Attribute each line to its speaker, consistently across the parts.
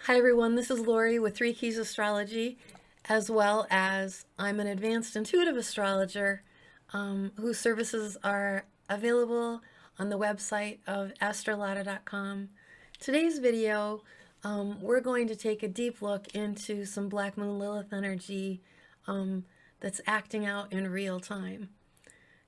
Speaker 1: Hi everyone, this is Lori with 3 Keys Astrology, as well as I'm an advanced intuitive astrologer whose services are available on the website of astrology.com. Today's video, we're going to take a deep look into some Black Moon Lilith energy that's acting out in real time.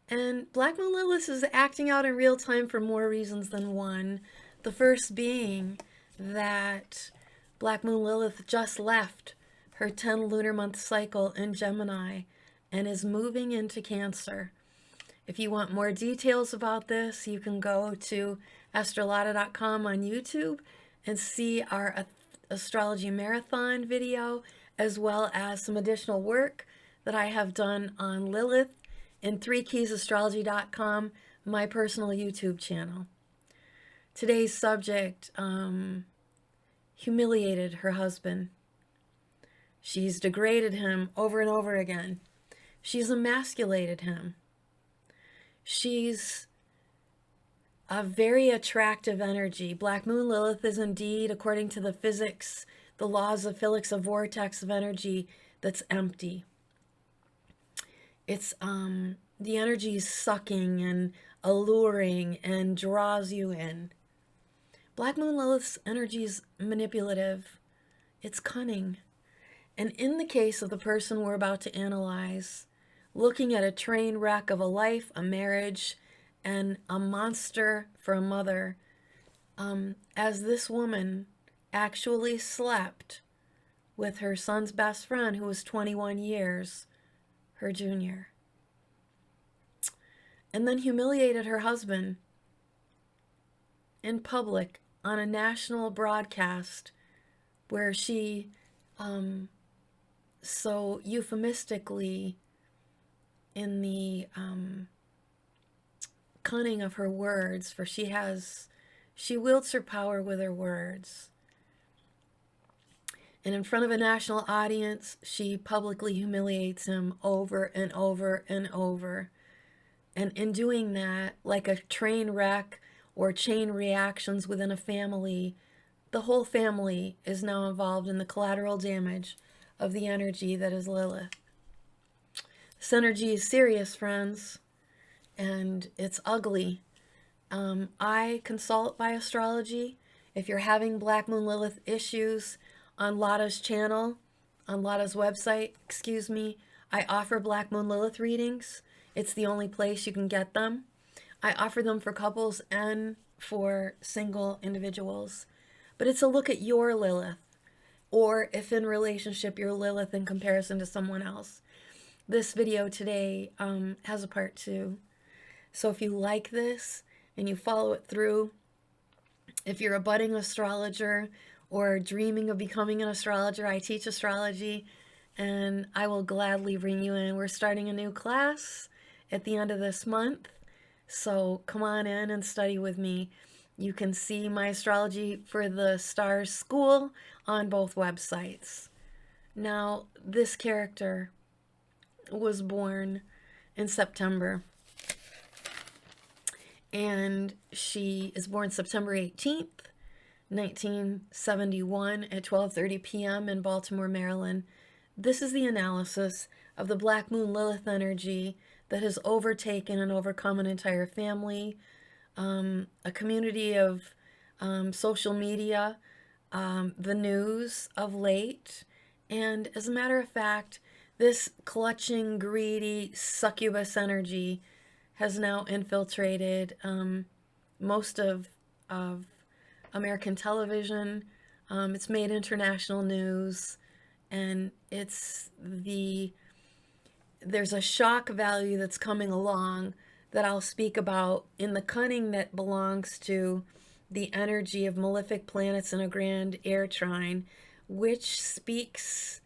Speaker 1: And Black Moon Lilith is acting out in real time for more reasons than one. The first being that Black Moon Lilith just left her 10 lunar month cycle in Gemini and is moving into Cancer. If you want more details about this, you can go to astrology.com on YouTube and see our astrology marathon video, as well as some additional work that I have done on Lilith in 3keysastrology.com, my personal YouTube channel. Today's subject, humiliated her husband. She's degraded him over and over again. She's emasculated him. She's a very attractive energy. Black Moon Lilith is indeed, according to the physics, the laws of physics, a vortex of energy that's empty. It's the energy is sucking and alluring and draws you in. Black Moon Lilith's energy is manipulative. It's cunning. And in the case of the person we're about to analyze, looking at a train wreck of a life, a marriage, and a monster for a mother, as this woman actually slept with her son's best friend, who was 21 years her junior, and then humiliated her husband in public on a national broadcast where she so euphemistically, in the cunning of her words, for she wields her power with her words, and in front of a national audience she publicly humiliates him over and over and over. And in doing that, like a train wreck or chain reactions within a family, the whole family is now involved in the collateral damage of the energy that is Lilith. This energy is serious, friends, and it's ugly. I consult by astrology. If you're having Black Moon Lilith issues on Lada's channel, on Lada's website, I offer Black Moon Lilith readings. It's the only place you can get them. I offer them for couples and for single individuals. But it's a look at your Lilith, or if in relationship your Lilith in comparison to someone else. This video today has a part 2. So if you like this and you follow it through, if you're a budding astrologer or dreaming of becoming an astrologer, I teach astrology and I will gladly bring you in. We're starting a new class at the end of this month, so come on in and study with me. You can see my Astrology for the Stars School on both websites. Now, this character was born in September, and she is born September 18th, 1971 at 12:30 p.m. in Baltimore, Maryland. This is the analysis of the Black Moon Lilith energy that has overtaken and overcome an entire family, a community of social media, the news of late, and as a matter of fact, this clutching, greedy, succubus energy has now infiltrated most of American television. It's made international news, and there's a shock value that's coming along that I'll speak about in the cunning that belongs to the energy of malefic planets in a grand air trine, which speaks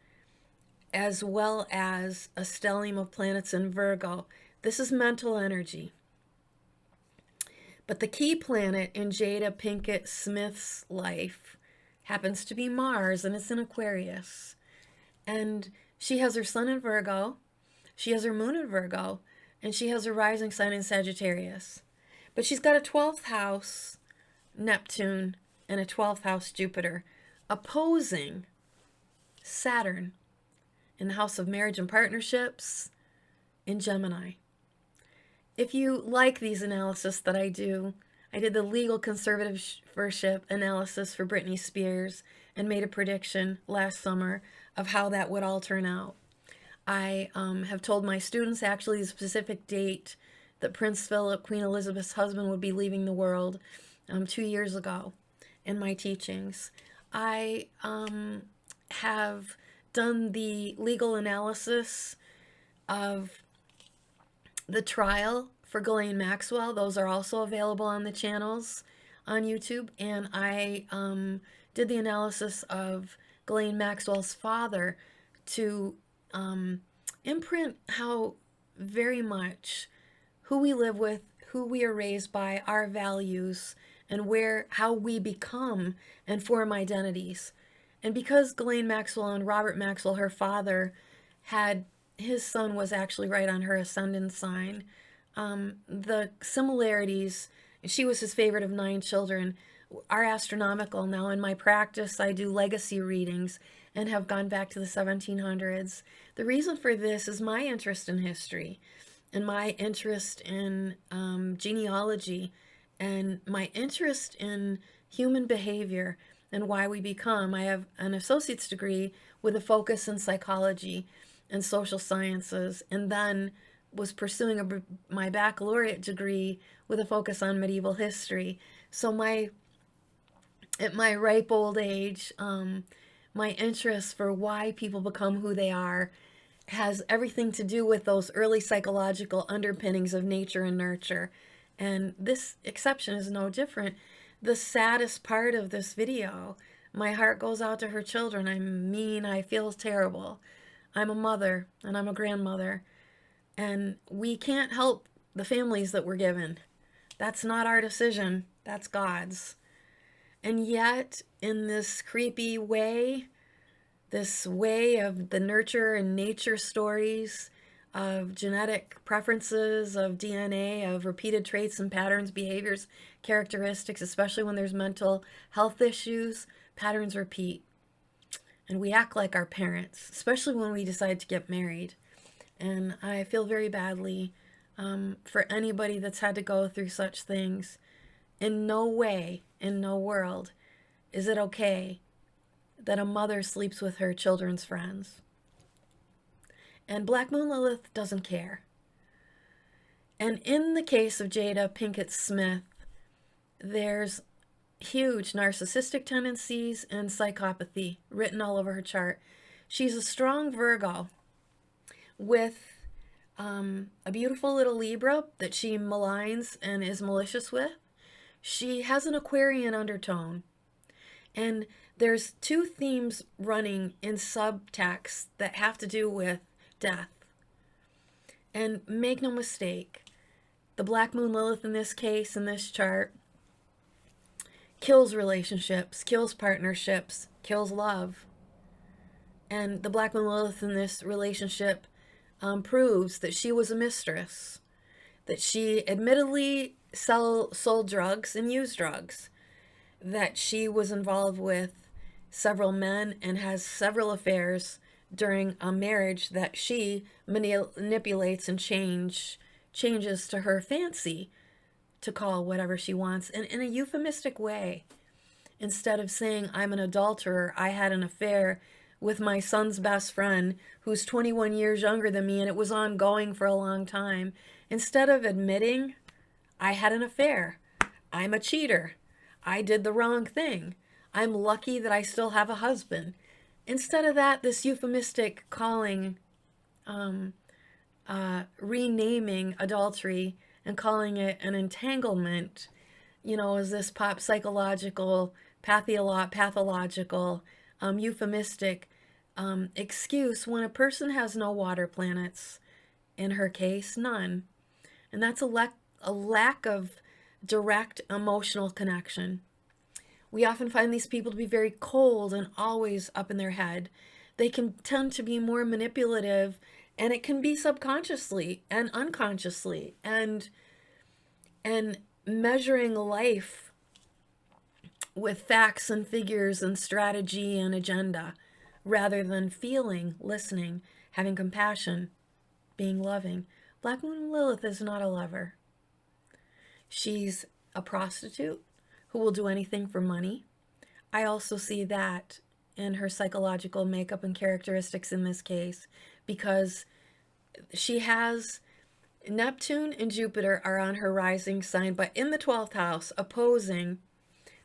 Speaker 1: as well as a stellium of planets in Virgo. This is mental energy. But the key planet in Jada Pinkett Smith's life happens to be Mars, and it's in Aquarius. And she has her sun in Virgo, she has her moon in Virgo, and she has her rising sign in Sagittarius. But she's got a 12th house Neptune and a 12th house Jupiter opposing Saturn in the house of marriage and partnerships in Gemini. If you like these analysis that I do, I did the legal conservatorship analysis for Britney Spears and made a prediction last summer of how that would all turn out. I have told my students actually the specific date that Prince Philip, Queen Elizabeth's husband, would be leaving the world 2 years ago in my teachings. I have done the legal analysis of the trial for Ghislaine Maxwell. Those are also available on the channels on YouTube. And I did the analysis of Ghislaine Maxwell's father to imprint how very much who we live with, who we are raised by, our values, and how we become and form identities. And because Ghislaine Maxwell and Robert Maxwell, her father, his son was actually right on her ascendant sign, the similarities, she was his favorite of 9 children, are astronomical. Now in my practice, I do legacy readings and have gone back to the 1700s. The reason for this is my interest in history and my interest in genealogy and my interest in human behavior and why we become. I have an associate's degree with a focus in psychology and social sciences, and then was pursuing my baccalaureate degree with a focus on medieval history. So at my ripe old age, my interest for why people become who they are has everything to do with those early psychological underpinnings of nature and nurture. And this exception is no different. The saddest part of this video, my heart goes out to her children. I feel terrible. I'm a mother and I'm a grandmother, and we can't help the families that we're given. That's not our decision. That's God's. And yet, in this creepy way, this way of the nurture and nature stories, of genetic preferences, of DNA, of repeated traits and patterns, behaviors, characteristics, especially when there's mental health issues, patterns repeat. And we act like our parents, especially when we decide to get married. And I feel very badly for anybody that's had to go through such things. In no way, in no world, is it okay that a mother sleeps with her children's friends. And Black Moon Lilith doesn't care. And in the case of Jada Pinkett Smith, there's huge narcissistic tendencies and psychopathy written all over her chart. She's a strong Virgo with a beautiful little Libra that she maligns and is malicious with. She has an Aquarian undertone. And there's 2 themes running in subtext that have to do with death. And make no mistake, the Black Moon Lilith in this case, in this chart, kills relationships, kills partnerships, kills love. And the Black Moon Lilith in this relationship proves that she was a mistress, that she admittedly sold drugs and used drugs, that she was involved with several men and has several affairs during a marriage that she manipulates and changes to her fancy to call whatever she wants, and in a euphemistic way. Instead of saying, I'm an adulterer, I had an affair with my son's best friend who's 21 years younger than me and it was ongoing for a long time. Instead of admitting, I had an affair, I'm a cheater, I did the wrong thing, I'm lucky that I still have a husband. Instead of that, this euphemistic calling, renaming adultery and calling it an entanglement, is this pop psychological, pathological, euphemistic excuse when a person has no water planets, in her case, none. And that's a lack of direct emotional connection. We often find these people to be very cold and always up in their head. They can tend to be more manipulative, and it can be subconsciously and unconsciously. And measuring life with facts and figures and strategy and agenda, rather than feeling, listening, having compassion, being loving. Black Moon Lilith is not a lover. She's a prostitute who will do anything for money. I also see that in her psychological makeup and characteristics in this case, because she has Neptune and Jupiter are on her rising sign, but in the 12th house, opposing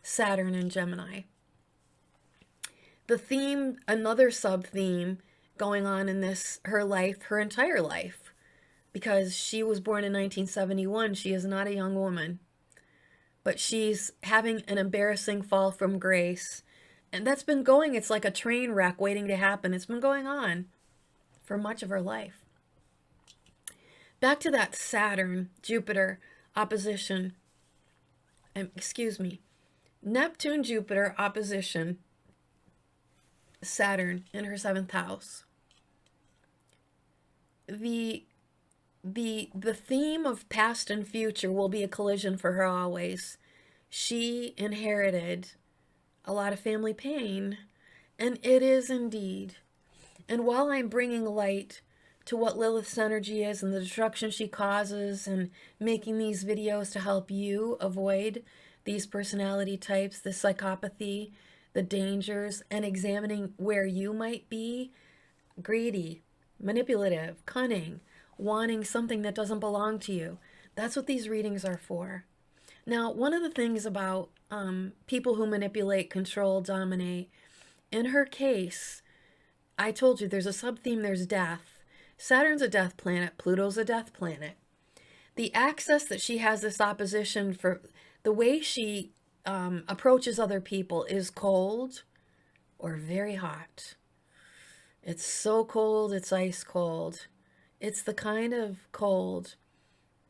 Speaker 1: Saturn and Gemini. The theme, another sub-theme going on in this, her life, her entire life, because she was born in 1971. She is not a young woman, but she's having an embarrassing fall from grace. And that's been going, it's like a train wreck waiting to happen. It's been going on for much of her life. Back to that Saturn, Jupiter opposition, Neptune, Jupiter opposition, Saturn in her 7th house. The theme of past and future will be a collision for her always. She inherited a lot of family pain, and it is indeed. And while I'm bringing light to what Lilith's energy is and the destruction she causes, and making these videos to help you avoid these personality types, the psychopathy, the dangers, and examining where you might be greedy, manipulative, cunning, wanting something that doesn't belong to you. That's what these readings are for. Now, one of the things about people who manipulate, control, dominate, in her case, I told you there's a sub-theme, there's death. Saturn's a death planet, Pluto's a death planet. The access that she has this opposition for, the way she approaches other people is cold or very hot. It's so cold, it's ice cold. It's the kind of cold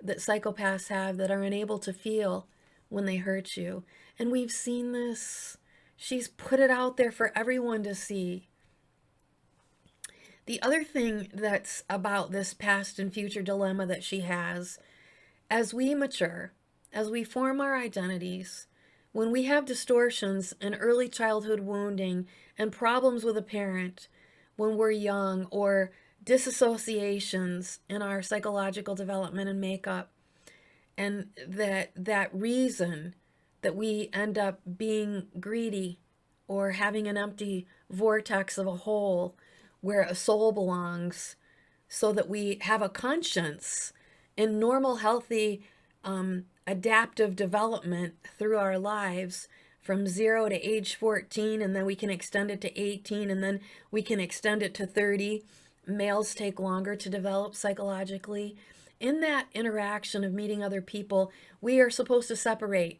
Speaker 1: that psychopaths have that are unable to feel when they hurt you. And we've seen this. She's put it out there for everyone to see. The other thing that's about this past and future dilemma that she has, as we mature, as we form our identities, when we have distortions and early childhood wounding and problems with a parent when we're young, or disassociations in our psychological development and makeup, and that reason that we end up being greedy or having an empty vortex of a hole where a soul belongs, so that we have a conscience in normal, healthy, adaptive development through our lives from 0 to age 14, and then we can extend it to 18, and then we can extend it to 30. Males take longer to develop psychologically. In that interaction of meeting other people, we are supposed to separate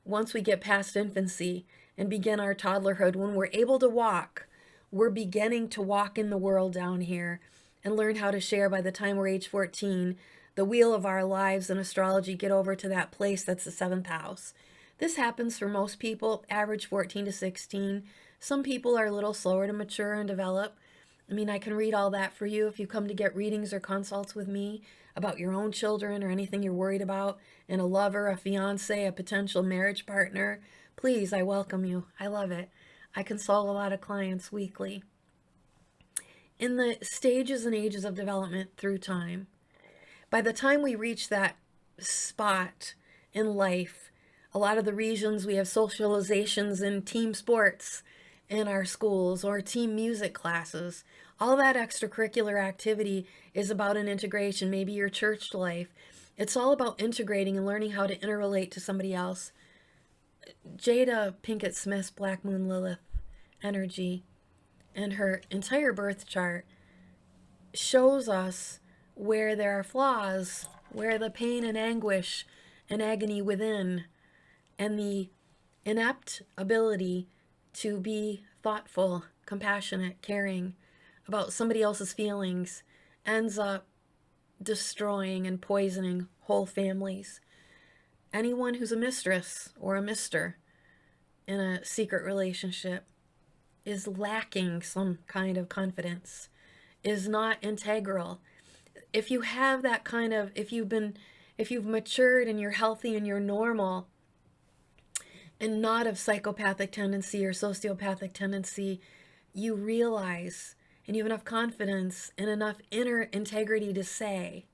Speaker 1: once we get past infancy and begin our toddlerhood. When we're able to walk, we're beginning to walk in the world down here and learn how to share. By the time we're age 14, the wheel of our lives in astrology get over to that place that's the 7th house. This happens for most people, average 14 to 16. Some people are a little slower to mature and develop. I mean, I can read all that for you if you come to get readings or consults with me about your own children or anything you're worried about, and a lover, a fiance, a potential marriage partner. Please, I welcome you. I love it. I consult a lot of clients weekly. In the stages and ages of development through time, by the time we reach that spot in life, a lot of the reasons we have socializations in team sports in our schools or team music classes. All that extracurricular activity is about an integration, maybe your church life. It's all about integrating and learning how to interrelate to somebody else. Jada Pinkett Smith's Black Moon Lilith energy and her entire birth chart shows us where there are flaws, where the pain and anguish and agony within, and the inept ability to be thoughtful, compassionate, caring about somebody else's feelings ends up destroying and poisoning whole families. Anyone who's a mistress or a mister in a secret relationship is lacking some kind of confidence, is not integral. If you have that kind of, if you've matured and you're healthy and you're normal, and not of psychopathic tendency or sociopathic tendency, you realize and you have enough confidence and enough inner integrity to say,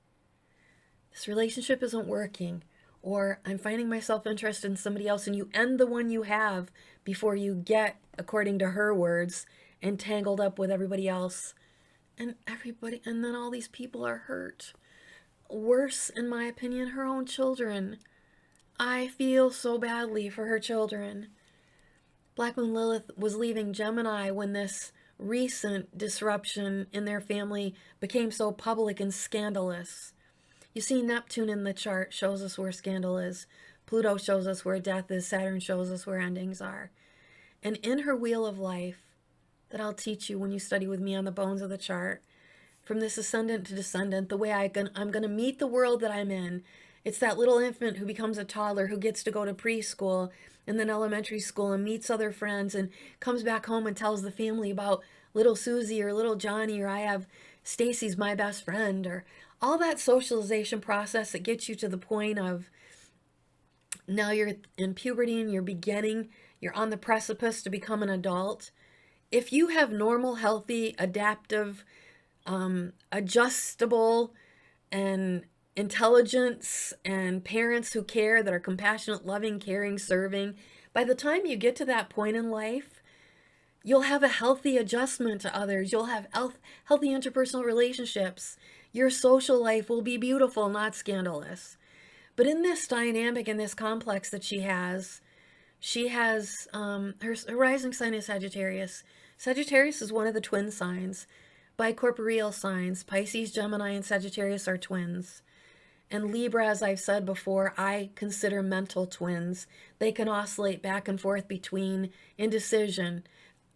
Speaker 1: this relationship isn't working, or I'm finding myself interested in somebody else, and you end the one you have before you get, according to her words, entangled up with everybody else. And then all these people are hurt. Worse, in my opinion, her own children. I feel so badly for her children. Black Moon Lilith was leaving Gemini when this recent disruption in their family became so public and scandalous. You see, Neptune in the chart shows us where scandal is. Pluto shows us where death is. Saturn shows us where endings are. And in her wheel of life, that I'll teach you when you study with me on the bones of the chart, from this ascendant to descendant, the way I'm going to meet the world that I'm in. It's that little infant who becomes a toddler, who gets to go to preschool and then elementary school and meets other friends and comes back home and tells the family about little Susie or little Johnny, or I have Stacy's my best friend, or all that socialization process that gets you to the point of now you're in puberty and you're on the precipice to become an adult. If you have normal, healthy, adaptive, adjustable, and intelligence and parents who care, that are compassionate, loving, caring, serving, by the time you get to that point in life, you'll have a healthy adjustment to others. You'll have healthy interpersonal relationships. Your social life will be beautiful, not scandalous. But in this dynamic, in this complex that she has her rising sign is Sagittarius. Sagittarius is one of the twin signs. Bicorporeal signs, Pisces, Gemini, and Sagittarius are twins. And Libra, as I've said before, I consider mental twins. They can oscillate back and forth between indecision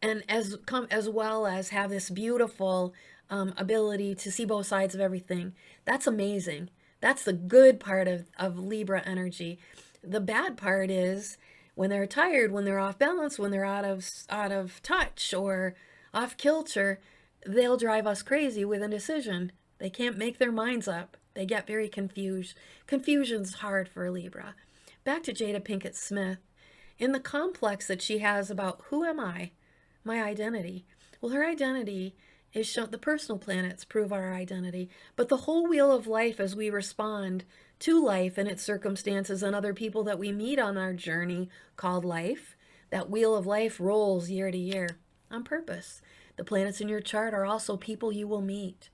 Speaker 1: and as well as have this beautiful ability to see both sides of everything. That's amazing. That's the good part of Libra energy. The bad part is when they're tired, when they're off balance, when they're out of touch or off kilter, they'll drive us crazy with indecision. They can't make their minds up. They get very confused. Confusion's hard for Libra. Back to Jada Pinkett Smith. In the complex that she has about who am I? My identity. Well, her identity is shown, the personal planets prove our identity, but the whole wheel of life as we respond to life and its circumstances and other people that we meet on our journey called life, that wheel of life rolls year to year on purpose. The planets in your chart are also people you will meet.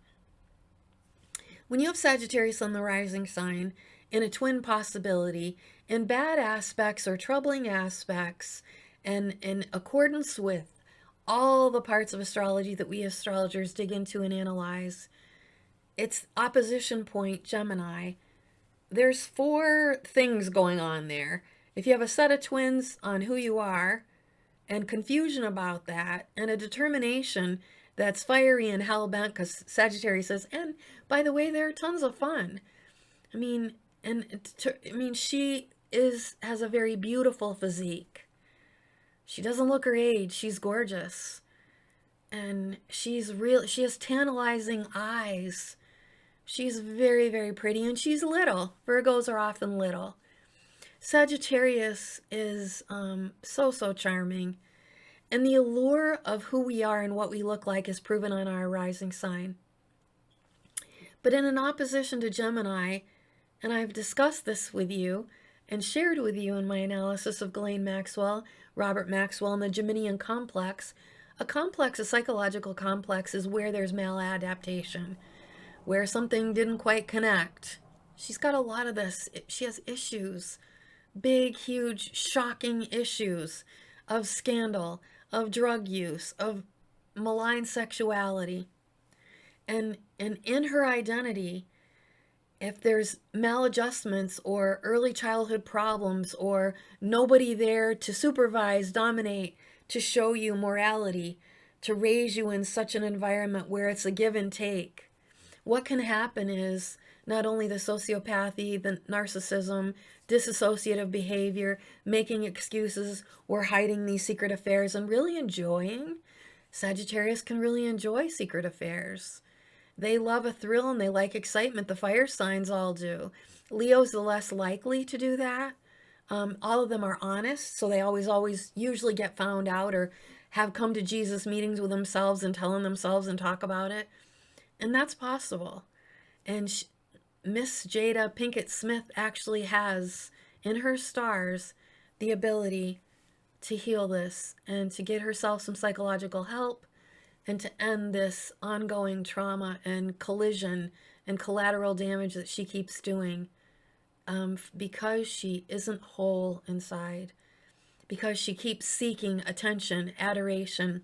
Speaker 1: When you have Sagittarius on the rising sign, in a twin possibility, in bad aspects or troubling aspects, and in accordance with all the parts of astrology that we astrologers dig into and analyze, it's opposition point Gemini. There's 4 things going on there. If you have a set of twins on who you are, and confusion about that, and a determination that's fiery and hell-bent, because Sagittarius says, and by the way, they're tons of fun. She has a very beautiful physique. She doesn't look her age. She's gorgeous. And she has tantalizing eyes. She's very, very pretty, and she's little. Virgos are often little. Sagittarius is so charming. And the allure of who we are and what we look like is proven on our rising sign. But in an opposition to Gemini, and I've discussed this with you and shared with you in my analysis of Ghislaine Maxwell, Robert Maxwell, and the Geminian complex, a psychological complex, is where there's maladaptation, where something didn't quite connect. She's got a lot of this. She has issues, big, huge, shocking issues of scandal, of drug use, of malign sexuality. And in her identity, if there's maladjustments or early childhood problems or nobody there to supervise, dominate, to show you morality, to raise you in such an environment where it's a give and take, what can happen is not only the sociopathy, the narcissism, dissociative behavior, making excuses or hiding these secret affairs and really enjoying. Sagittarius can really enjoy secret affairs. They love a thrill and they like excitement. The fire signs all do. Leo's the less likely to do that. All of them are honest, so they always usually get found out or have come to Jesus meetings with themselves and telling themselves and talk about it. And that's possible. And Miss Jada Pinkett Smith actually has in her stars the ability to heal this and to get herself some psychological help and to end this ongoing trauma and collision and collateral damage that she keeps doing, because she isn't whole inside, because she keeps seeking attention, adoration,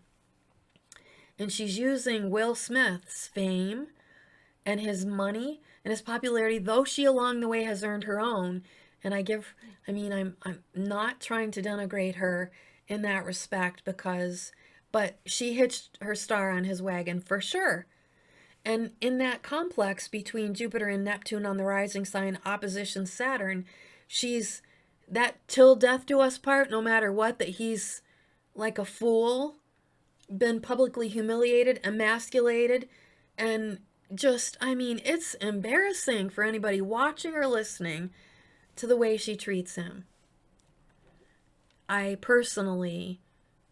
Speaker 1: and she's using Will Smith's fame and his money and his popularity, though she along the way has earned her own. And I'm not trying to denigrate her in that respect, but she hitched her star on his wagon for sure. And in that complex between Jupiter and Neptune on the rising sign, opposition Saturn, she's that till death do us part, no matter what, that he's like a fool, been publicly humiliated, emasculated, and it's embarrassing for anybody watching or listening to the way she treats him. I personally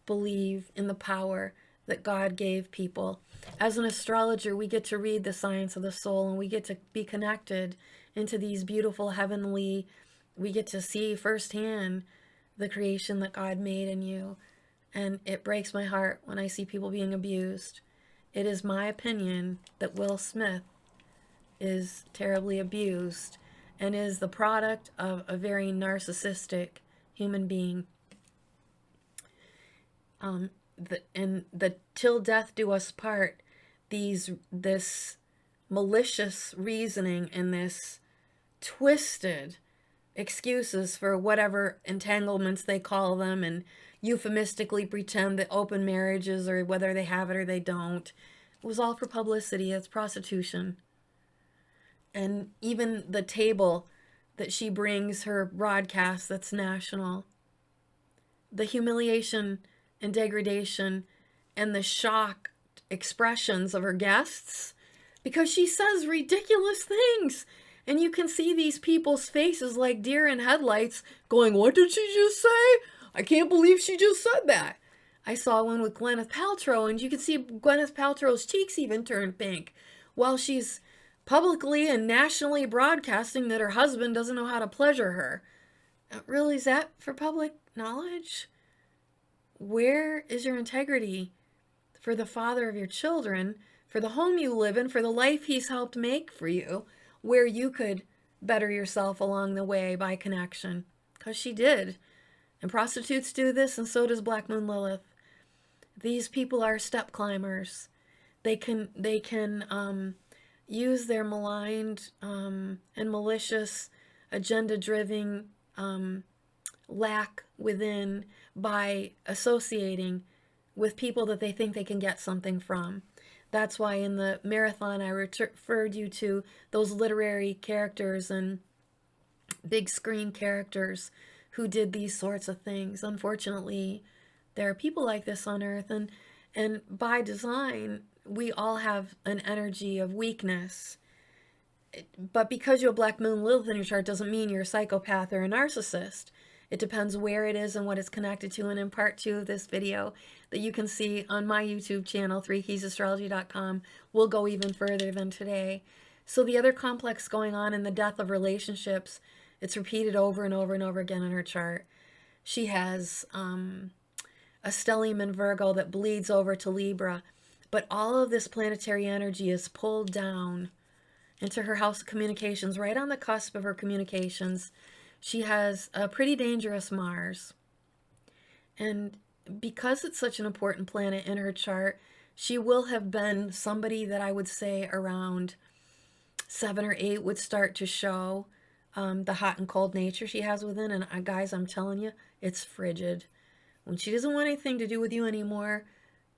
Speaker 1: believe in the power that God gave people. As an astrologer, we get to read the science of the soul, and we get to be connected into these beautiful heavenly, we get to see firsthand the creation that God made in you. And it breaks my heart when I see people being abused. It is my opinion that Will Smith is terribly abused and is the product of a very narcissistic human being. The till death do us part, this malicious reasoning and this twisted excuses for whatever entanglements they call them, and euphemistically pretend that open marriages, or whether they have it or they don't, it was all for publicity. It's prostitution. And even the table that she brings her broadcast that's national, the humiliation and degradation and the shocked expressions of her guests, because she says ridiculous things. And you can see these people's faces like deer in headlights going, what did she just say? I can't believe she just said that. I saw one with Gwyneth Paltrow, and you can see Gwyneth Paltrow's cheeks even turn pink while she's publicly and nationally broadcasting that her husband doesn't know how to pleasure her. Really, is that for public knowledge? Where is your integrity for the father of your children, for the home you live in, for the life he's helped make for you, where you could better yourself along the way by connection? Because she did. And prostitutes do this, and so does Black Moon Lilith. These people are step climbers. They can use their maligned and malicious, agenda-driven lack within by associating with people that they think they can get something from. That's why in the marathon I referred you to those literary characters and big screen characters who did these sorts of things. Unfortunately, there are people like this on Earth, and by design, we all have an energy of weakness. But because you have Black Moon Lilith in your chart doesn't mean you're a psychopath or a narcissist. It depends where it is and what it's connected to. And in part 2 of this video that you can see on my YouTube channel, 3keysastrology.com, we'll go even further than today. So the other complex going on in the death of relationships, it's repeated over and over and over again in her chart. She has a stellium in Virgo that bleeds over to Libra. But all of this planetary energy is pulled down into her house of communications, right on the cusp of her communications. She has a pretty dangerous Mars. And because it's such an important planet in her chart, she will have been somebody that I would say around 7 or 8 would start to show the hot and cold nature she has within. And guys, I'm telling you, it's frigid. When she doesn't want anything to do with you anymore,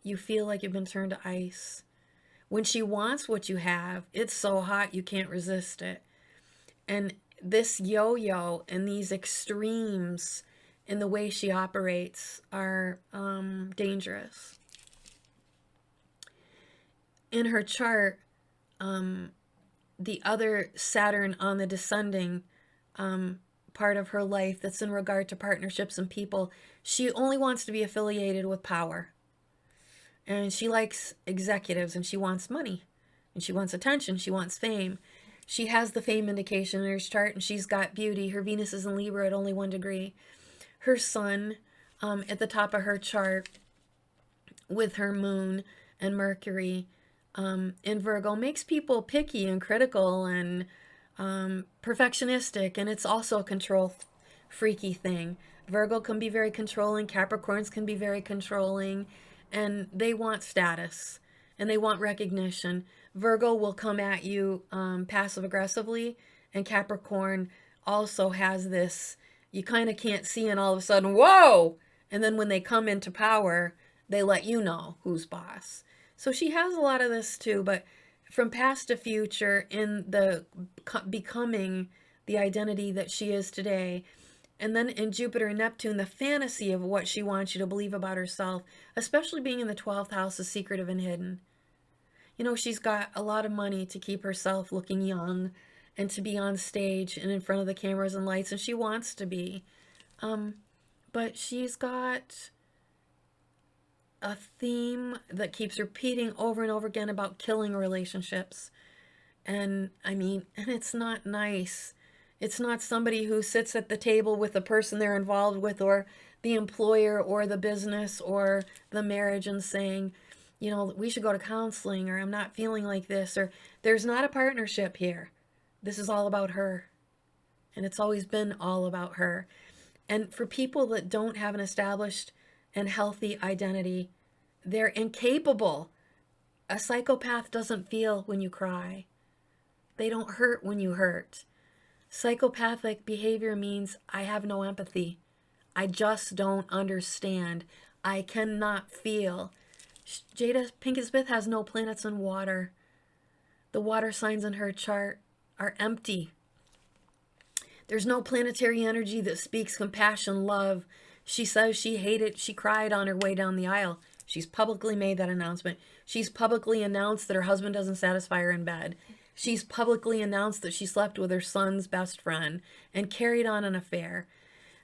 Speaker 1: you feel like you've been turned to ice. When she wants what you have, it's so hot you can't resist it. And this yo-yo and these extremes in the way she operates are dangerous. In her chart, the other Saturn on the descending part of her life that's in regard to partnerships and people. She only wants to be affiliated with power. And she likes executives, and she wants money, and she wants attention, she wants fame. She has the fame indication in her chart, and she's got beauty. Her Venus is in Libra at only 1 degree. Her sun at the top of her chart with her moon and Mercury in Virgo makes people picky and critical and perfectionistic, and it's also a control freaky thing. Virgo can be very controlling, Capricorns can be very controlling, and they want status and they want recognition. Virgo will come at you passive aggressively, and Capricorn also has this, you kind of can't see, and all of a sudden, whoa! And then when they come into power, they let you know who's boss. So she has a lot of this too, but from past to future, in the becoming the identity that she is today. And then in Jupiter and Neptune, the fantasy of what she wants you to believe about herself, especially being in the 12th house, is secretive and hidden. You know, she's got a lot of money to keep herself looking young and to be on stage and in front of the cameras and lights, and she wants to be. But she's got a theme that keeps repeating over and over again about killing relationships. And I mean, and it's not nice. It's not somebody who sits at the table with the person they're involved with, or the employer or the business or the marriage, and saying, you know, we should go to counseling, or I'm not feeling like this, or there's not a partnership here. This is all about her. And it's always been all about her. And for people that don't have an established and healthy identity, they're incapable. A psychopath doesn't feel when you cry. They don't hurt when you hurt. Psychopathic behavior means I have no empathy. I just don't understand. I cannot feel. Jada Pinkett Smith has no planets in water. The water signs in her chart are empty. There's no planetary energy that speaks compassion, love. She says she hated, she cried on her way down the aisle. She's publicly made that announcement. She's publicly announced that her husband doesn't satisfy her in bed. She's publicly announced that she slept with her son's best friend and carried on an affair.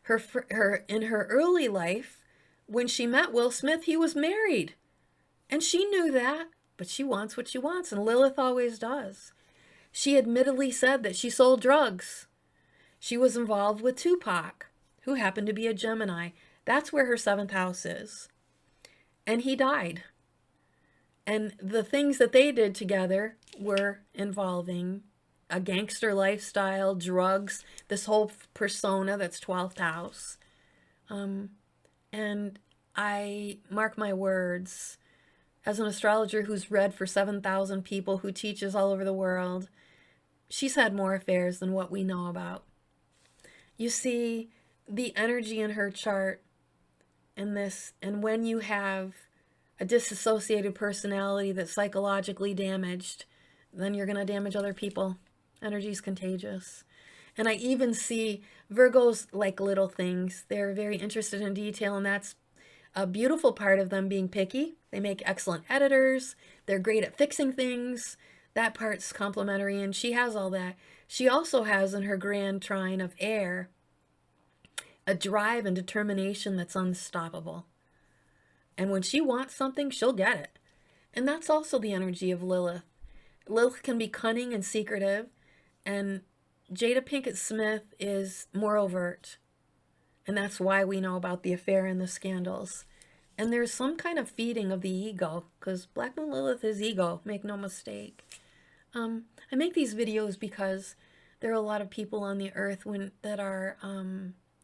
Speaker 1: In her early life, when she met Will Smith, he was married. And she knew that, but she wants what she wants, and Lilith always does. She admittedly said that she sold drugs. She was involved with Tupac, who happened to be a Gemini. That's where her 7th house is. And he died. And the things that they did together were involving a gangster lifestyle, drugs, this whole persona that's 12th house. And I mark my words, as an astrologer who's read for 7,000 people, who teaches all over the world, she's had more affairs than what we know about. You see the energy in her chart in this, and when you have a disassociated personality that's psychologically damaged, then you're going to damage other people. Energy is contagious. And I even see Virgos like little things. They're very interested in detail, and that's a beautiful part of them, being picky. They make excellent editors. They're great at fixing things. That part's complementary, and she has all that. She also has in her grand trine of air a drive and determination that's unstoppable. And when she wants something, she'll get it. And that's also the energy of Lilith. Lilith can be cunning and secretive, and Jada Pinkett Smith is more overt. And that's why we know about the affair and the scandals. And there's some kind of feeding of the ego, because Black Moon Lilith is ego, make no mistake. I make these videos because there are a lot of people on the earth that are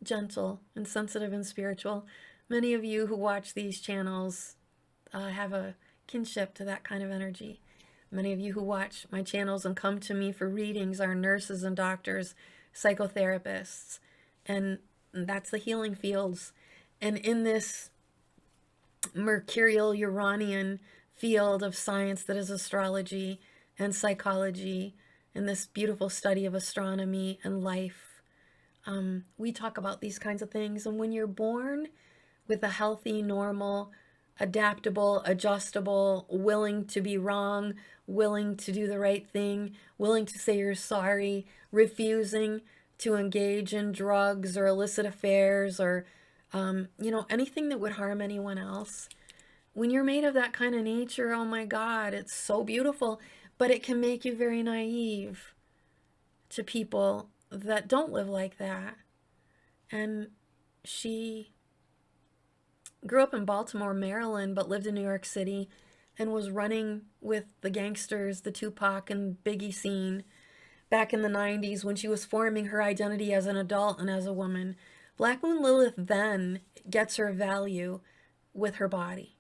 Speaker 1: gentle and sensitive and spiritual. Many of you who watch these channels have a kinship to that kind of energy. Many of you who watch my channels and come to me for readings are nurses and doctors, psychotherapists, and that's the healing fields. And in this Mercurial Uranian field of science that is astrology and psychology, and this beautiful study of astronomy and life, we talk about these kinds of things. And when you're born with a healthy, normal, adaptable, adjustable, willing to be wrong, willing to do the right thing, willing to say you're sorry, refusing to engage in drugs or illicit affairs or, anything that would harm anyone else. When you're made of that kind of nature, oh my God, it's so beautiful, but it can make you very naive to people that don't live like that. And she grew up in Baltimore, Maryland, but lived in New York City and was running with the gangsters, the Tupac and Biggie scene back in the 90s when she was forming her identity as an adult and as a woman. Black Moon Lilith then gets her value with her body.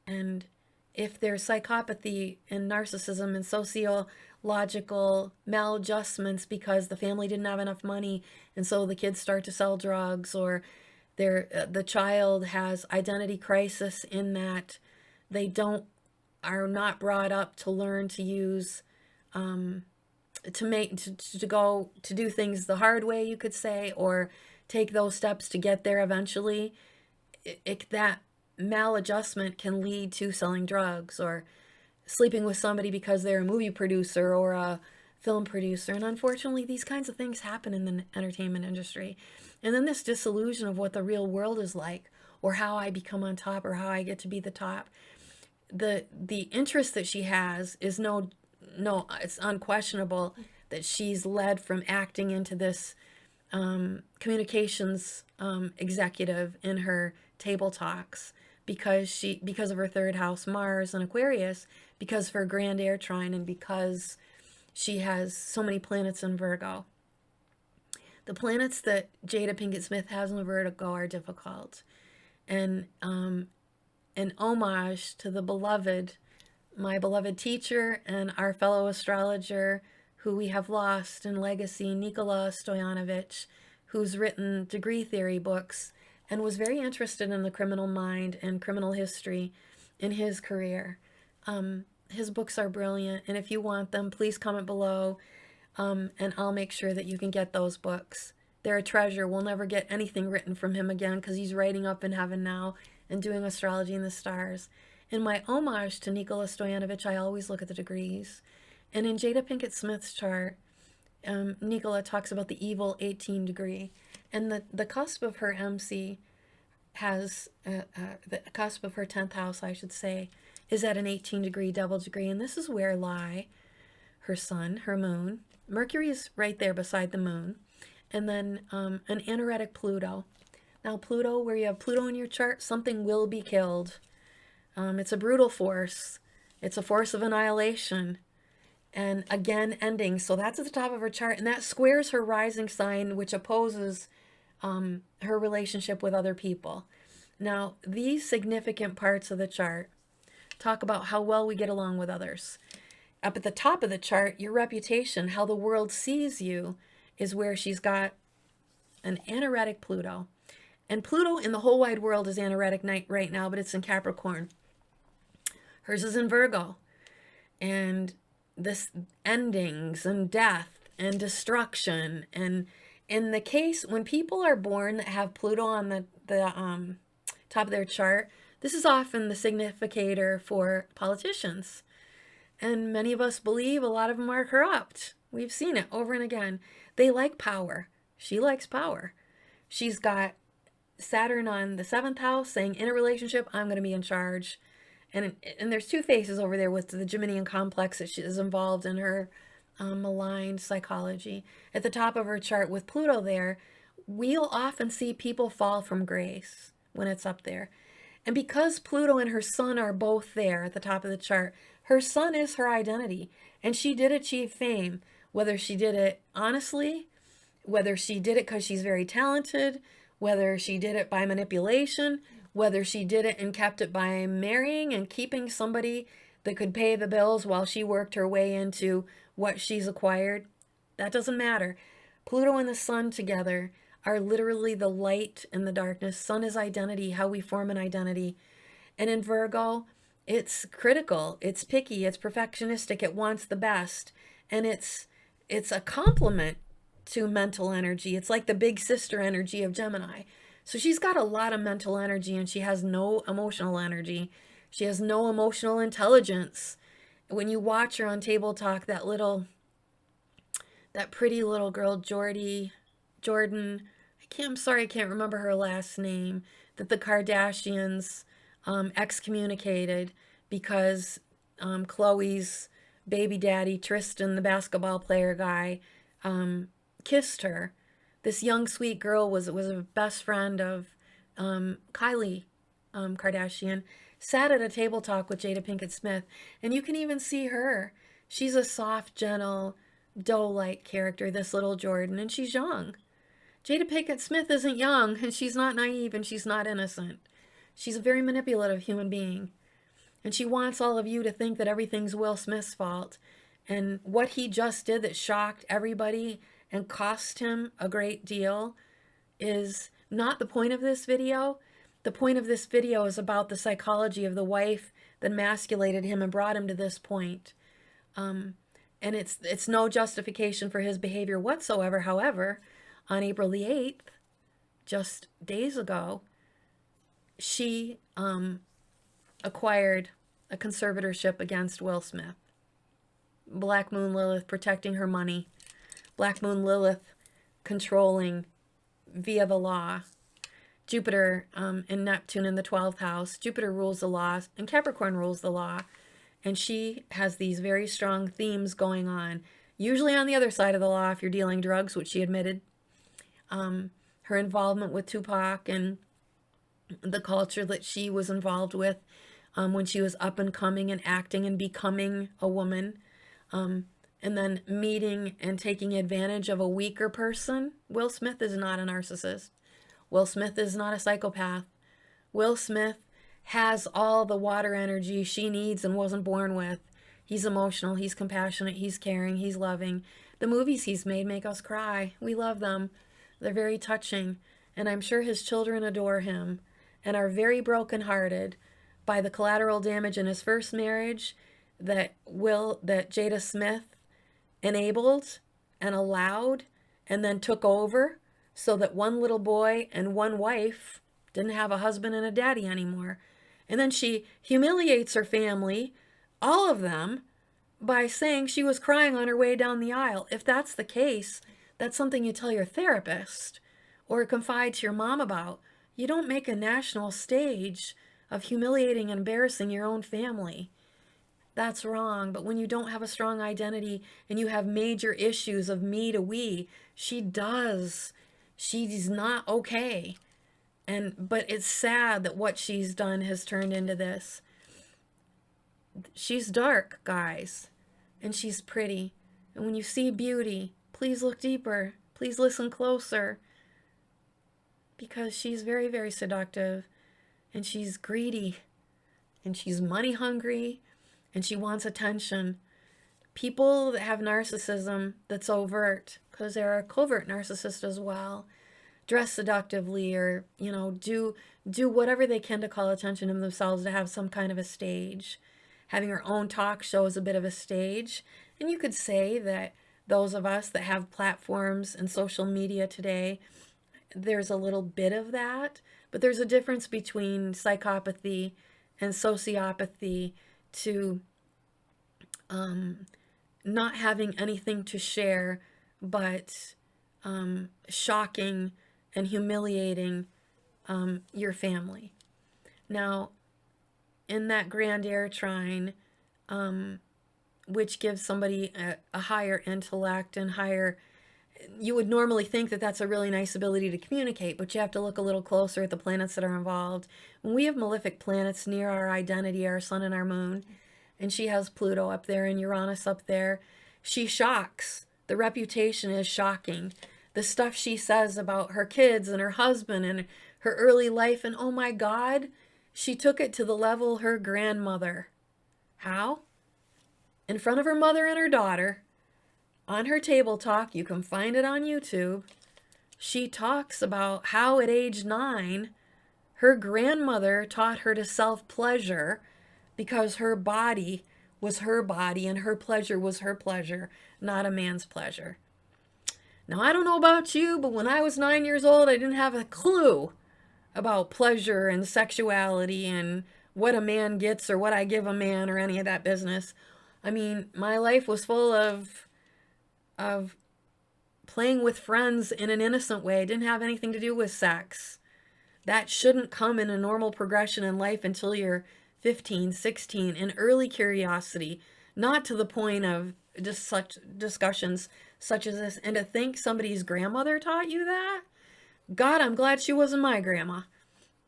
Speaker 1: And if there's psychopathy and narcissism and sociological maladjustments because the family didn't have enough money and so the kids start to sell drugs, or the child has identity crisis in that they are not brought up to learn to use to do things the hard way, you could say, or take those steps to get there eventually, that maladjustment can lead to selling drugs or sleeping with somebody because they're a movie producer or a film producer. And unfortunately, these kinds of things happen in the entertainment industry. And then this disillusion of what the real world is like, or how I become on top, or how I get to be the top. The interest that she has is it's unquestionable that she's led from acting into this communications executive in her table talks because of her third house Mars and Aquarius, because of her grand air trine, and because she has so many planets in Virgo. The planets that Jada Pinkett Smith has in Virgo are difficult. And an homage to my beloved teacher and our fellow astrologer who we have lost in legacy, Nikola Stoyanovich, who's written degree theory books and was very interested in the criminal mind and criminal history in his career. His books are brilliant, and if you want them, please comment below, and I'll make sure that you can get those books. They're a treasure. We'll never get anything written from him again because he's writing up in heaven now and doing astrology in the stars. In my homage to Nikola Stoyanovich, I always look at the degrees. And in Jada Pinkett Smith's chart, Nikola talks about the evil 18 degree. And the cusp of her MC has, the cusp of her 10th house, I should say, is at an 18 degree double degree. And this is where lie her sun, her moon. Mercury is right there beside the moon. And then an anaretic Pluto. Now Pluto, where you have Pluto in your chart, something will be killed. It's a brutal force. It's a force of annihilation. And again, ending. So that's at the top of her chart. And that squares her rising sign, which opposes her relationship with other people. Now, these significant parts of the chart talk about how well we get along with others. Up at the top of the chart, your reputation, how the world sees you, is where she's got an anaretic Pluto. And Pluto in the whole wide world is anaretic right now, but it's in Capricorn. Hers is in Virgo. And this endings and death and destruction. And in the case, when people are born that have Pluto on the top of their chart, this is often the significator for politicians. And many of us believe a lot of them are corrupt. We've seen it over and again. They like power. She likes power. She's got Saturn on the 7th house saying, in a relationship, I'm going to be in charge. And there's two faces over there with the Geminian complex that she is involved in her maligned psychology. At the top of her chart with Pluto there, we'll often see people fall from grace when it's up there. And because Pluto and her sun are both there at the top of the chart, her sun is her identity. And she did achieve fame, whether she did it honestly, whether she did it because she's very talented, whether she did it by manipulation, whether she did it and kept it by marrying and keeping somebody that could pay the bills while she worked her way into what she's acquired. That doesn't matter. Pluto and the sun together are literally the light and the darkness. Sun is identity, how we form an identity. And in Virgo, it's critical, it's picky, it's perfectionistic, it wants the best. And it's a complement to mental energy. It's like the big sister energy of Gemini. So she's got a lot of mental energy and she has no emotional energy. She has no emotional intelligence. When you watch her on Table Talk, that little that pretty little girl, Jordan, I'm sorry, I can't remember her last name, that the Kardashians excommunicated because Khloe's baby daddy, Tristan, the basketball player guy, kissed her. This young, sweet girl was a best friend of Kylie Kardashian, sat at a table talk with Jada Pinkett Smith, and you can even see her. She's a soft, gentle, doe-like character, this little Jordan, and she's young. Jada Pinkett Smith isn't young, and she's not naive, and she's not innocent. She's a very manipulative human being, and she wants all of you to think that everything's Will Smith's fault. And what he just did that shocked everybody and cost him a great deal is not the point of this video. The point of this video is about the psychology of the wife that emasculated him and brought him to this point. And it's no justification for his behavior whatsoever. However, on April the 8th, just days ago, she acquired a conservatorship against Will Smith. Black Moon Lilith protecting her money. Black Moon Lilith controlling via the law. Jupiter and Neptune in the 12th house. Jupiter rules the law and Capricorn rules the law. And she has these very strong themes going on. Usually on the other side of the law if you're dealing drugs, which she admitted. Her involvement with Tupac and the culture that she was involved with when she was up and coming and acting and becoming a woman. And then meeting and taking advantage of a weaker person. Will Smith is not a narcissist. Will Smith is not a psychopath. Will Smith has all the water energy she needs and wasn't born with. He's emotional, he's compassionate, he's caring, he's loving. The movies he's made make us cry. We love them. They're very touching. And I'm sure his children adore him and are very brokenhearted by the collateral damage in his first marriage that Jada Smith enabled and allowed and then took over so that one little boy and one wife didn't have a husband and a daddy anymore. And then she humiliates her family, all of them, by saying she was crying on her way down the aisle. If that's the case, that's something you tell your therapist or confide to your mom about. You don't make a national stage of humiliating and embarrassing your own family. That's wrong. But when you don't have a strong identity and you have major issues of me to we, she does. She's not okay. But it's sad that what she's done has turned into this. She's dark, guys, and she's pretty. And when you see beauty, please look deeper. Please listen closer. Because she's very, very seductive, and she's greedy, and she's money hungry, and she wants attention. People that have narcissism that's overt, because there are covert narcissists as well, dress seductively or, do whatever they can to call attention to themselves, to have some kind of a stage. Having her own talk show is a bit of a stage. And you could say that those of us that have platforms and social media today, there's a little bit of that. But there's a difference between psychopathy and sociopathy to not having anything to share but shocking and humiliating your family. Now, in that grand air trine, which gives somebody a higher intellect and higher, you would normally think that that's a really nice ability to communicate, but you have to look a little closer at the planets that are involved. When we have malefic planets near our identity, our sun and our moon, and she has Pluto up there and Uranus up there, she shocks. The reputation is shocking. The stuff she says about her kids and her husband and her early life, and oh my God, she took it to the level her grandmother. How? In front of her mother and her daughter, on her table talk, you can find it on YouTube, she talks about how at age 9, her grandmother taught her to self-pleasure because her body was her body and her pleasure was her pleasure, not a man's pleasure. Now, I don't know about you, but when I was 9 years old, I didn't have a clue about pleasure and sexuality and what a man gets or what I give a man or any of that business. I mean, my life was full of playing with friends in an innocent way. It didn't have anything to do with sex. That shouldn't come in a normal progression in life until you're 15, 16, in early curiosity, not to the point of just such discussions such as this. And to think somebody's grandmother taught you that? God, I'm glad she wasn't my grandma.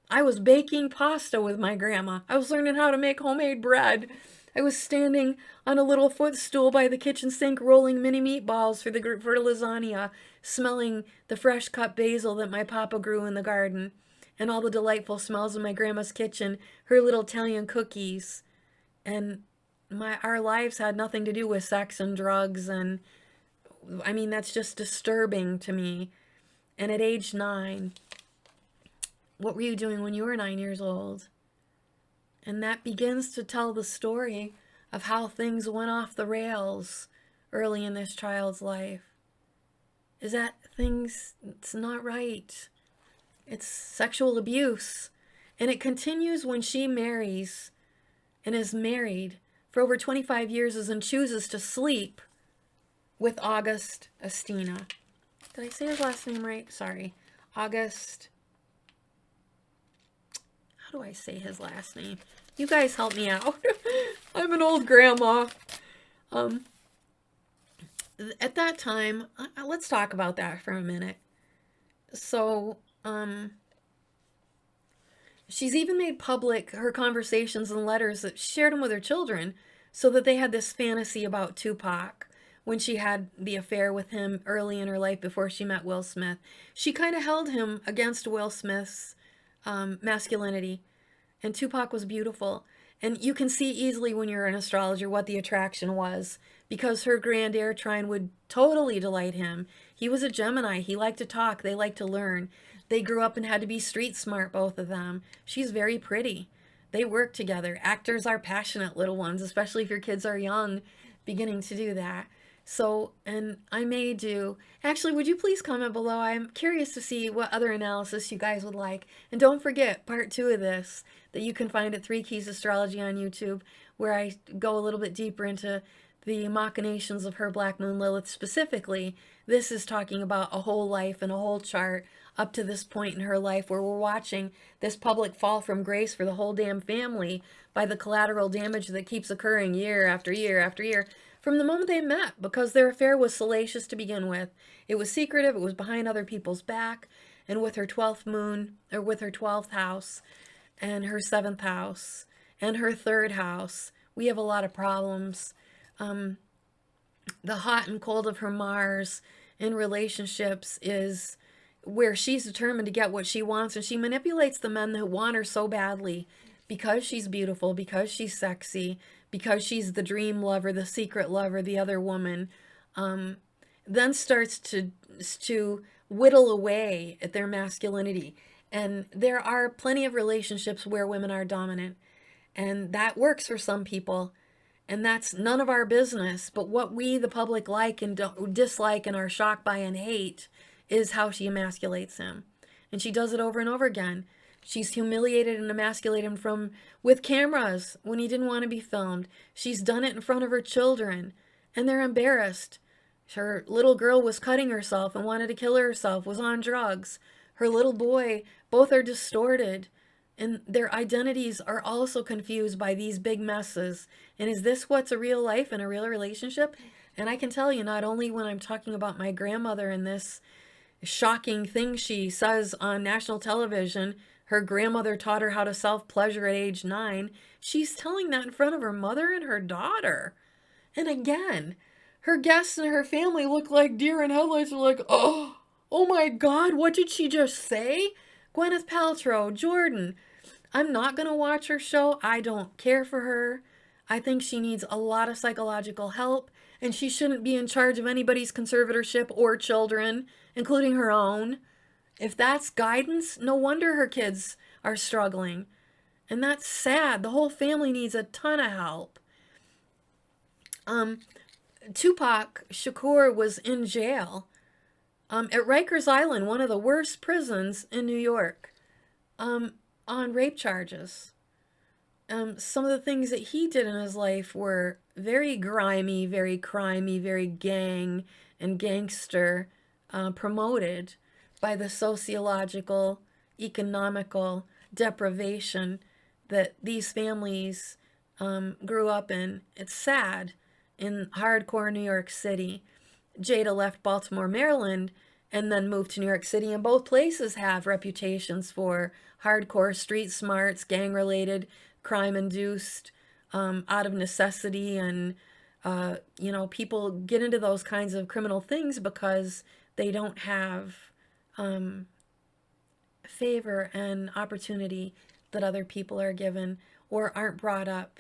Speaker 1: I was baking pasta with my grandma. I was learning how to make homemade bread. I was standing on a little footstool by the kitchen sink rolling mini meatballs for lasagna, smelling the fresh cut basil that my papa grew in the garden, and all the delightful smells of my grandma's kitchen, her little Italian cookies. And our lives had nothing to do with sex and drugs, and I mean, that's just disturbing to me. And at age 9, what were you doing when you were 9 years old? And that begins to tell the story of how things went off the rails early in this child's life. Is that it's not right. It's sexual abuse. And it continues when she marries and is married for over 25 years and chooses to sleep with August Estina. Did I say his last name right? Sorry. August. How do I say his last name? You guys help me out. I'm an old grandma. At that time, let's talk about that for a minute. So, she's even made public her conversations and letters that she shared them with her children so that they had this fantasy about Tupac when she had the affair with him early in her life before she met Will Smith. She kind of held him against Will Smith's masculinity, and Tupac was beautiful. And you can see easily when you're an astrologer what the attraction was, because her grand air trine would totally delight him. He was a Gemini. He liked to talk. They liked to learn. They grew up and had to be street smart, both of them. She's very pretty. They work together. Actors are passionate little ones, especially if your kids are young, beginning to do that. So, and I may do, actually, would you please comment below? I'm curious to see what other analysis you guys would like. And don't forget, part 2 of this, that you can find at 3 Keys Astrology on YouTube, where I go a little bit deeper into the machinations of her Black Moon Lilith specifically. This is talking about a whole life and a whole chart up to this point in her life where we're watching this public fall from grace for the whole damn family by the collateral damage that keeps occurring year after year after year from the moment they met, because their affair was salacious to begin with. It was secretive, it was behind other people's back, and with her 12th moon, or with her 12th house, and her 7th house, and her 3rd house, we have a lot of problems. The hot and cold of her Mars in relationships is where she's determined to get what she wants, and she manipulates the men that want her so badly because she's beautiful, because she's sexy, because she's the dream lover, the secret lover, the other woman, then starts to whittle away at their masculinity. And there are plenty of relationships where women are dominant, and that works for some people, and that's none of our business. But what we, the public, like and dislike and are shocked by and hate is how she emasculates him. And she does it over and over again. She's humiliated and emasculated him with cameras when he didn't want to be filmed. She's done it in front of her children, and they're embarrassed. Her little girl was cutting herself and wanted to kill herself, was on drugs. Her little boy, both are distorted, and their identities are also confused by these big messes. And is this what's a real life and a real relationship? And I can tell you, not only when I'm talking about my grandmother and this shocking thing she says on national television, her grandmother taught her how to self-pleasure at age 9. She's telling that in front of her mother and her daughter. And again, her guests and her family look like deer in headlights. Are like, oh my God, what did she just say? Gwyneth Paltrow, Jordan. I'm not going to watch her show. I don't care for her. I think she needs a lot of psychological help, and she shouldn't be in charge of anybody's conservatorship or children, including her own. If that's guidance, no wonder her kids are struggling. And that's sad. The whole family needs a ton of help. Tupac Shakur was in jail at Rikers Island, one of the worst prisons in New York, on rape charges. Some of the things that he did in his life were very grimy, very crimey, very gang and gangster. promoted by the sociological, economical deprivation that these families grew up in. It's sad. In hardcore New York City, Jada left Baltimore, Maryland, and then moved to New York City, and both places have reputations for hardcore street smarts, gang-related, crime-induced, out of necessity, and people get into those kinds of criminal things because they don't have favor and opportunity that other people are given, or aren't brought up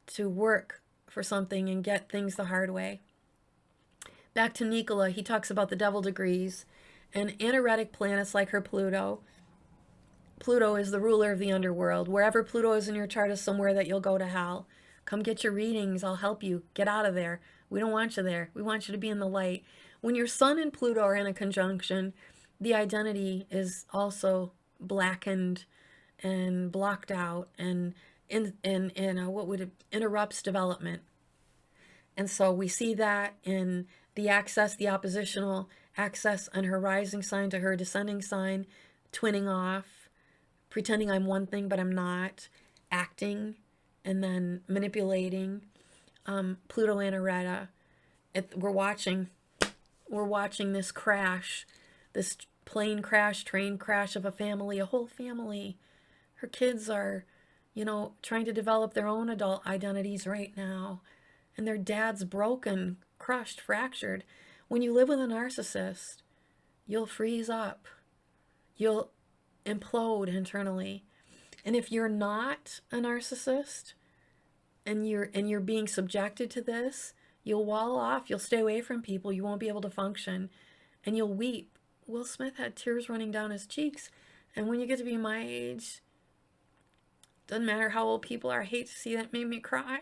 Speaker 1: to work for something and get things the hard way. Back to Nicola, he talks about the devil degrees and anaretic planets like her Pluto. Pluto is the ruler of the underworld. Wherever Pluto is in your chart is somewhere that you'll go to hell. Come get your readings. I'll help you. Get out of there. We don't want you there. We want you to be in the light. When your Sun and Pluto are in a conjunction, the identity is also blackened and blocked out, and interrupts development. And so we see that in the axis, the oppositional axis, and her rising sign to her descending sign, twinning off, pretending I'm one thing but I'm not, acting, and then manipulating. Pluto Anareta. We're watching this crash, this plane crash, train crash of a family, a whole family. Her kids are, trying to develop their own adult identities right now. And their dad's broken, crushed, fractured. When you live with a narcissist, you'll freeze up. You'll implode internally. And if you're not a narcissist and you're being subjected to this, you'll wall off, you'll stay away from people, you won't be able to function, and you'll weep. Will Smith had tears running down his cheeks. And when you get to be my age, doesn't matter how old people are, I hate to see that, made me cry.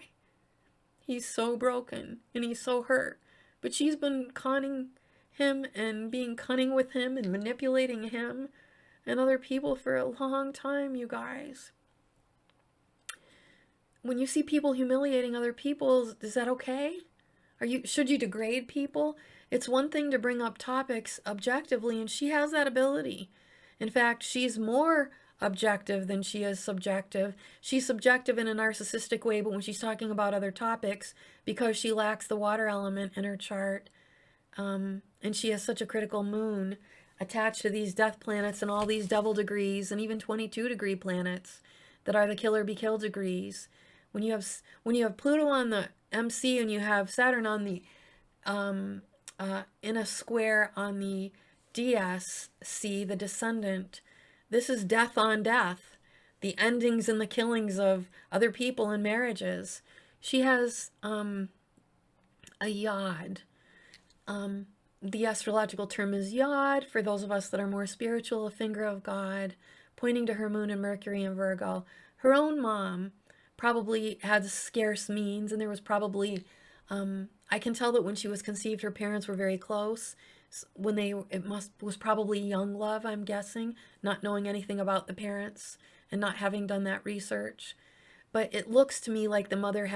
Speaker 1: He's so broken and he's so hurt. But she's been conning him and being cunning with him and manipulating him and other people for a long time, you guys. When you see people humiliating other people, is that okay? Should you degrade people? It's one thing to bring up topics objectively, and she has that ability. In fact, she's more objective than she is subjective. She's subjective in a narcissistic way, but when she's talking about other topics, because she lacks the water element in her chart, and she has such a critical moon attached to these death planets and all these devil degrees and even 22-degree planets that are the killer be killed degrees. When you have Pluto on the MC and you have Saturn on the in a square on the DSC, the descendant, this is death on death, the endings and the killings of other people in marriages. She has a yod. The astrological term is yod, for those of us that are more spiritual, a finger of God, pointing to her moon and Mercury in Virgo. Her own mom probably had scarce means, and there was probably, I can tell that when she was conceived, her parents were very close. Was probably young love, I'm guessing, not knowing anything about the parents and not having done that research. But it looks to me like the mother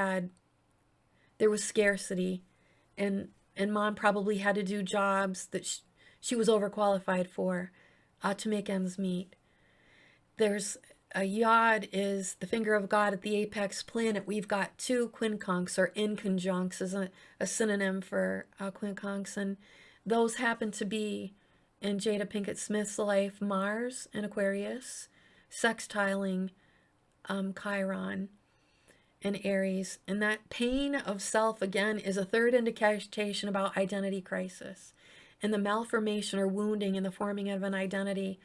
Speaker 1: there was scarcity, and mom probably had to do jobs that she was overqualified for to make ends meet. There's a yod is the finger of God at the apex planet. We've got two quincunx, or inconjuncts is a synonym for quincunx, and those happen to be, in Jada Pinkett Smith's life, Mars in Aquarius, sextiling Chiron in Aries. And that pain of self, again, is a third indication about identity crisis and the malformation or wounding in the forming of an identity.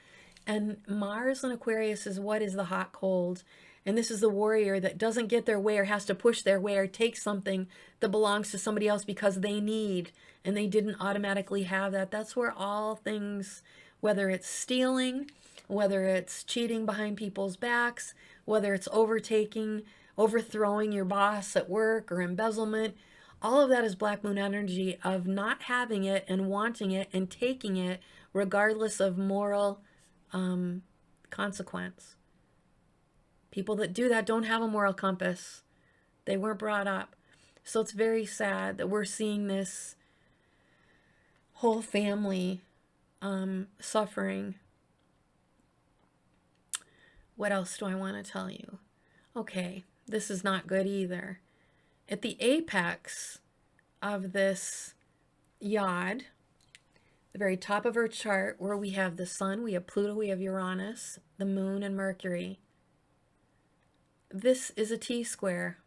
Speaker 1: And Mars in Aquarius is what is the hot cold. And this is the warrior that doesn't get their way or has to push their way or take something that belongs to somebody else because they need, and they didn't automatically have that. That's where all things, whether it's stealing, whether it's cheating behind people's backs, whether it's overthrowing your boss at work, or embezzlement, all of that is Black Moon energy of not having it and wanting it and taking it regardless of moral consequence. People that do that don't have a moral compass. They weren't brought up. So it's very sad that we're seeing this whole family suffering. What else do I want to tell you? Okay, this is not good either. At the apex of this yod, the very top of her chart, where we have the sun, we have Pluto, we have Uranus, the moon, and Mercury. This is a T-square.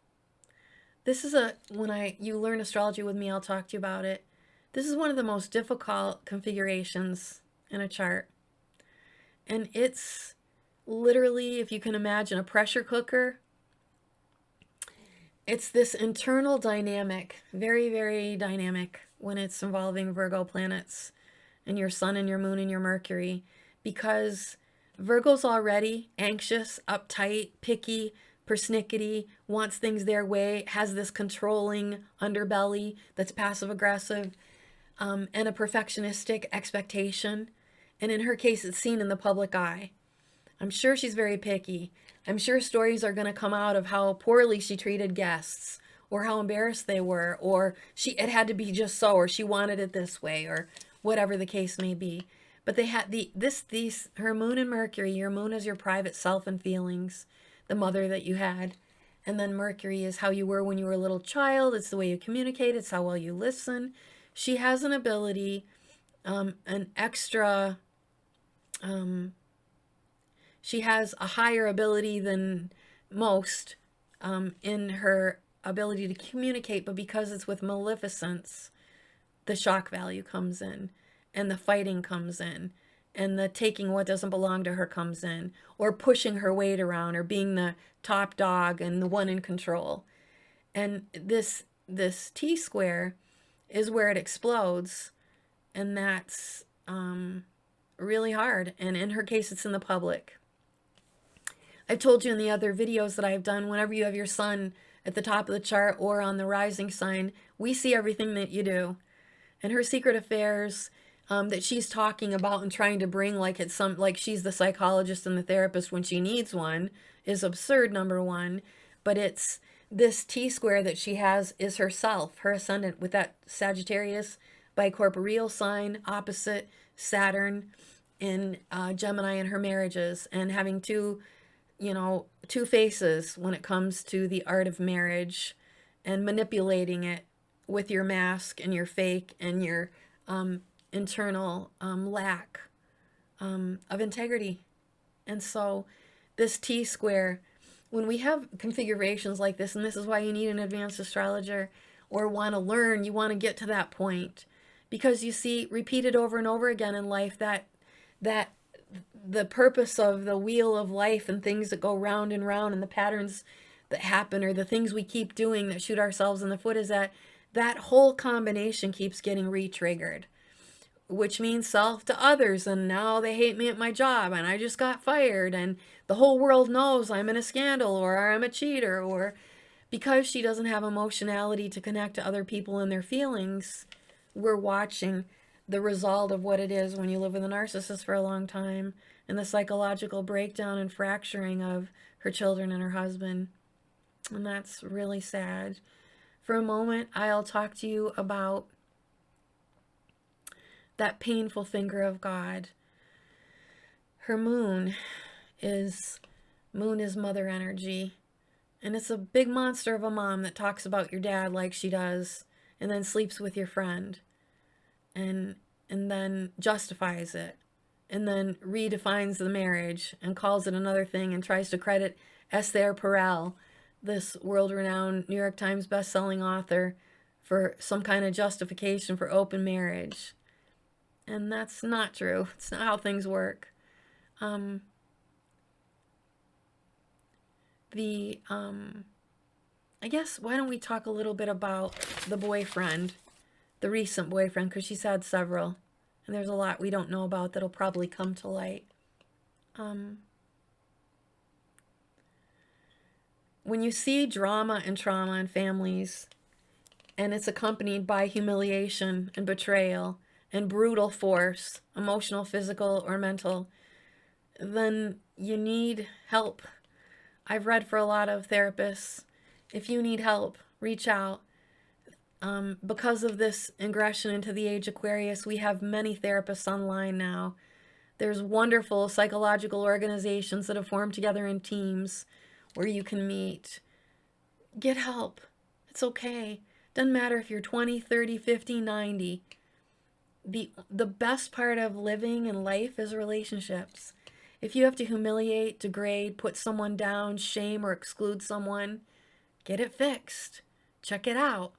Speaker 1: This is when you learn astrology with me, I'll talk to you about it. This is one of the most difficult configurations in a chart. And it's literally, if you can imagine a pressure cooker, it's this internal dynamic, very, very dynamic when it's involving Virgo planets and your sun and your moon and your Mercury, because Virgo's already anxious, uptight, picky, persnickety, wants things their way, has this controlling underbelly that's passive aggressive, and a perfectionistic expectation. And in her case, it's seen in the public eye. I'm sure she's very picky. I'm sure stories are going to come out of how poorly she treated guests, or how embarrassed they were, or it had to be just so, or she wanted it this way, or whatever the case may be. But they had her moon and Mercury. Your moon is your private self and feelings, the mother that you had. And then Mercury is how you were when you were a little child. It's the way you communicate. It's how well you listen. She has an ability, an extra, she has a higher ability than most in her ability to communicate, but because it's with maleficence, the shock value comes in, and the fighting comes in, and the taking what doesn't belong to her comes in, or pushing her weight around, or being the top dog and the one in control. And this T-square is where it explodes, and that's really hard. And in her case, it's in the public. I've told you in the other videos that I've done, whenever you have your sun at the top of the chart or on the rising sign, we see everything that you do. And her secret affairs that she's talking about and trying to bring like she's the psychologist and the therapist when she needs one is absurd, number one. But it's this T-square that she has is herself, her ascendant, with that Sagittarius bicorporeal sign opposite Saturn in Gemini in her marriages, and having two faces when it comes to the art of marriage and manipulating it with your mask and your fake and your internal lack of integrity. And so this T-square, when we have configurations like this, and this is why you need an advanced astrologer or want to learn, you want to get to that point, because you see repeated over and over again in life that the purpose of the wheel of life and things that go round and round and the patterns that happen or the things we keep doing that shoot ourselves in the foot is that whole combination keeps getting re-triggered, which means self to others, and now they hate me at my job and I just got fired and the whole world knows I'm in a scandal or I'm a cheater, or because she doesn't have emotionality to connect to other people and their feelings, we're watching the result of what it is when you live with a narcissist for a long time, and the psychological breakdown and fracturing of her children and her husband. And that's really sad. For a moment, I'll talk to you about that painful finger of God. Her moon is mother energy. And it's a big monster of a mom that talks about your dad like she does, and then sleeps with your friend. And then justifies it, and then redefines the marriage and calls it another thing and tries to credit Esther Perel, this world-renowned New York Times best-selling author, for some kind of justification for open marriage. And that's not true. It's not how things work. I guess, why don't we talk a little bit about the boyfriend, the recent boyfriend, because she's had several, and there's a lot we don't know about that'll probably come to light. When you see drama and trauma in families, and it's accompanied by humiliation and betrayal and brutal force, emotional, physical, or mental, then you need help. I've read for a lot of therapists. If you need help, reach out. because of this ingression into the age Aquarius, we have many therapists online now. There's wonderful psychological organizations that have formed together in teams where you can meet. Get help. It's okay. Doesn't matter if you're 20, 30, 50, 90. The best part of living in life is relationships. If you have to humiliate, degrade, put someone down, shame, or exclude someone, get it fixed. Check it out.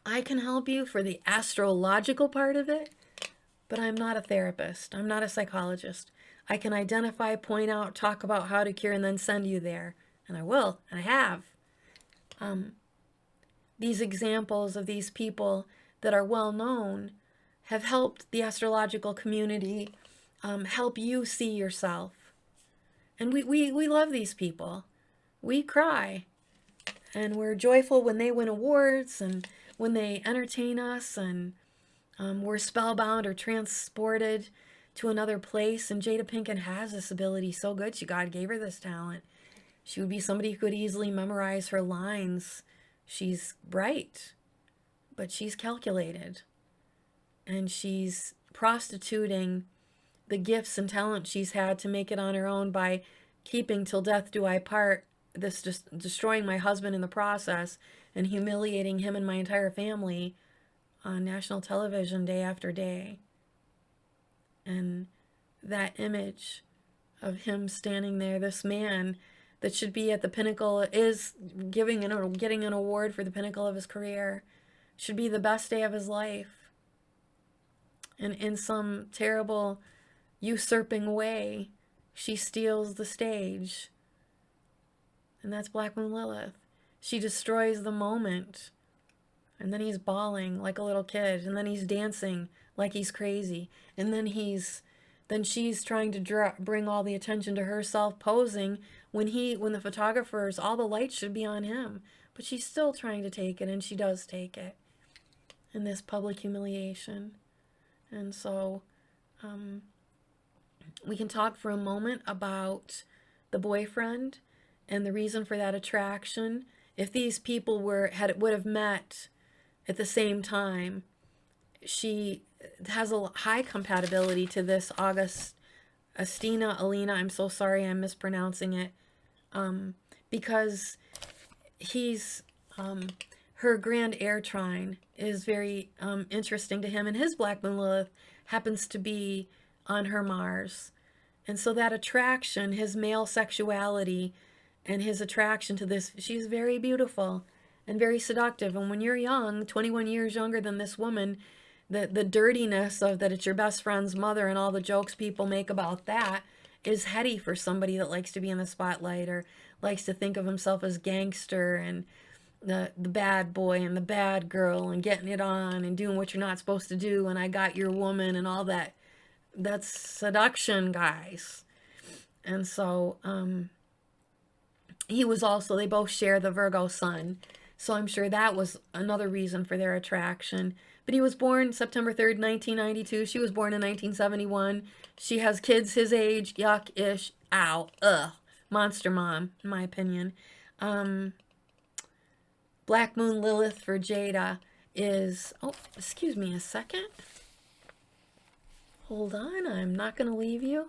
Speaker 1: I can help you for the astrological part of it, but I'm not a therapist. I'm not a psychologist. I can identify, point out, talk about how to cure, and then send you there. And I will, and I have. These examples of these people that are well known have helped the astrological community help you see yourself. And we love these people. We cry. And we're joyful when they win awards and when they entertain us, and we're spellbound or transported to another place. And Jada Pinkett has this ability so good. God gave her this talent. She would be somebody who could easily memorize her lines. She's bright, but she's calculated. And she's prostituting the gifts and talent she's had to make it on her own by keeping till death do I part, this just destroying my husband in the process and humiliating him and my entire family on national television day after day. And that image of him standing there, this man that should be at the pinnacle, is getting an award for the pinnacle of his career, should be the best day of his life. And in some terrible, usurping way, she steals the stage. And that's Black Moon Lilith. She destroys the moment. And then he's bawling like a little kid. And then he's dancing like he's crazy. And then she's trying to bring all the attention to herself, posing when the photographers, all the lights should be on him. But she's still trying to take it, and she does take it in this public humiliation. And so we can talk for a moment about the boyfriend and the reason for that attraction. If these people would have met at the same time, she has a high compatibility to this Alina, I'm so sorry I'm mispronouncing it, because he's, her grand air trine is very interesting to him, and his Black Moon Lilith happens to be on her Mars. And so that attraction, his male sexuality and his attraction to this, she's very beautiful and very seductive. And when you're young, 21 years younger than this woman, the dirtiness of that it's your best friend's mother and all the jokes people make about that is heady for somebody that likes to be in the spotlight or likes to think of himself as gangster and the bad boy and the bad girl and getting it on and doing what you're not supposed to do and I got your woman and all that. That's seduction, guys. And so they both share the Virgo sun. So I'm sure that was another reason for their attraction. But he was born September 3rd, 1992. She was born in 1971. She has kids his age. Yuck-ish. Ow. Ugh. Monster mom, in my opinion. Black Moon Lilith for Jada is... Oh, excuse me a second. Hold on. I'm not going to leave you.